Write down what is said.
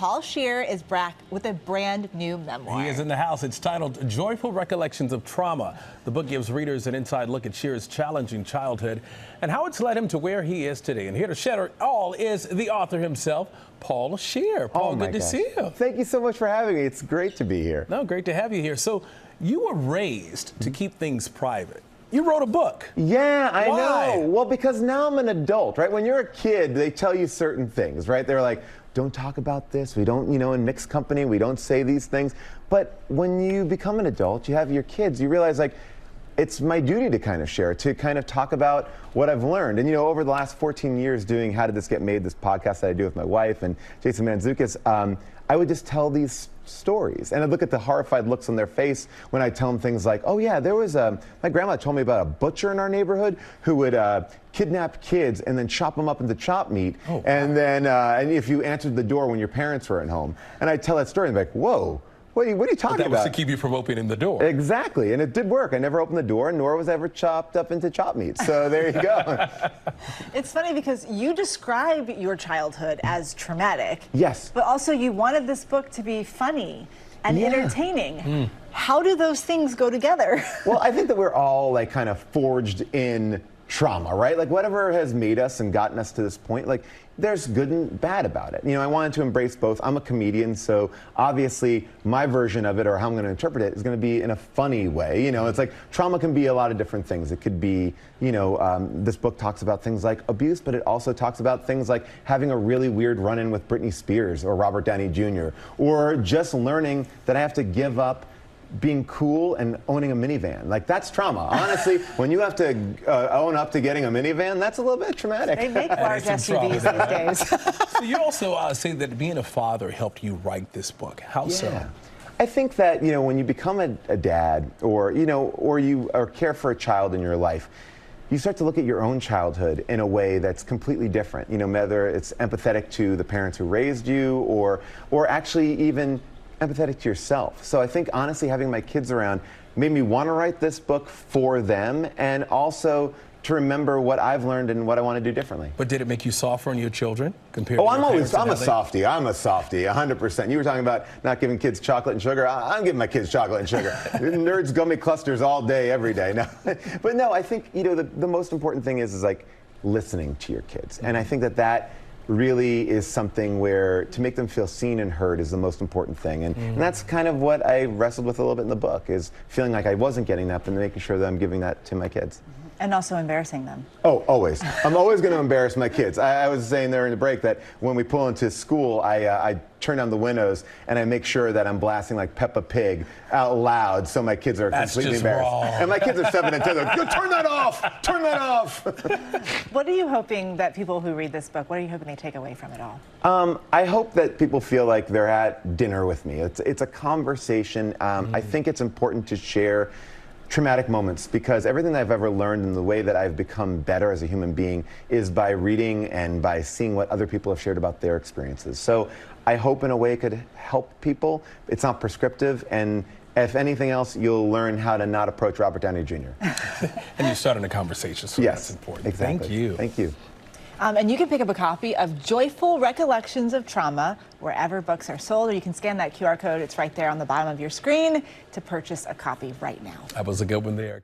Paul Scheer is back with a brand new memoir. He is in the house. It's titled Joyful Recollections of Trauma. The book gives readers an inside look at Scheer's challenging childhood and how it's led him to where he is today. And here to share it all is the author himself, Paul Scheer. Paul, good to see you. Thank you so much for having me. It's great to be here. No, great to have you here. So you were raised to keep things private. You wrote a book. Yeah, I Why? know. Well, because now I'm an adult, right? When you're a kid, they tell you certain things, right? They're like, don't talk about this. We don't, in mixed company, we don't say these things. But when you become an adult, you have your kids, you realize, like, it's my duty to kind of share, to kind of talk about what I've learned. And, over the last 14 years doing How Did This Get Made, this podcast that I do with my wife and Jason Mantzoukas, I would just tell these stories. And I'd look at the horrified looks on their face when I tell them things like, oh yeah, there was my grandma told me about a butcher in our neighborhood who would kidnap kids and then chop them up into chop meat. Oh, wow. And then and if you answered the door when your parents were at home. And I'd tell that story and be like, whoa. What are you talking about? That was to keep you from opening the door. Exactly, and it did work. I never opened the door, nor was I ever chopped up into chop meat. So there you go. It's funny because you describe your childhood as traumatic. Yes. But also you wanted this book to be funny and entertaining. How do those things go together? Well, I think that we're all like kind of forged in trauma, right? Like whatever has made us and gotten us to this point, like there's good and bad about it. I wanted to embrace both. I'm a comedian, so obviously my version of it, or how I'm going to interpret it, is going to be in a funny way. It's like trauma can be a lot of different things. It could be, this book talks about things like abuse, but it also talks about things like having a really weird run-in with Britney Spears or Robert Downey Jr., or just learning that I have to give up being cool and owning a minivan. Like, that's trauma. Honestly, when you have to own up to getting a minivan, that's a little bit traumatic. They make large SUVs these days. So you also say that being a father helped you write this book. How so? I think that, when you become a dad or you care for a child in your life, you start to look at your own childhood in a way that's completely different. Whether it's empathetic to the parents who raised you or actually even empathetic to yourself. So I think honestly having my kids around made me want to write this book for them and also to remember what I've learned and what I want to do differently. But did it make you softer on your children compared to I'm a softie. I'm a softie, 100%. You were talking about not giving kids chocolate and sugar. I'm giving my kids chocolate and sugar. Nerds gummy clusters all day, every day. No. But no, I think, the most important thing is like listening to your kids. And I think that really is something where to make them feel seen and heard is the most important thing. And that's kind of what I wrestled with a little bit in the book, is feeling like I wasn't getting that, but making sure that I'm giving that to my kids. And also embarrassing them. Oh, always. I'm always going to embarrass my kids. I was saying there in the break that when we pull into school, I turn down the windows and I make sure that I'm blasting like Peppa Pig out loud so my kids are completely embarrassed. Wrong. And my kids are 7 and 10. They're like, turn that off! Turn that off! What are you hoping that people who read this book, what are you hoping they take away from it all? I hope that people feel like they're at dinner with me. It's a conversation. I think it's important to share traumatic moments, because everything that I've ever learned and the way that I've become better as a human being is by reading and by seeing what other people have shared about their experiences. So I hope in a way it could help people. It's not prescriptive, and if anything else, you'll learn how to not approach Robert Downey Jr. And you started a conversation, so yes, that's important. Exactly. Thank you. Thank you. And you can pick up a copy of Joyful Recollections of Trauma wherever books are sold, or you can scan that QR code. It's right there on the bottom of your screen to purchase a copy right now. That was a good one there.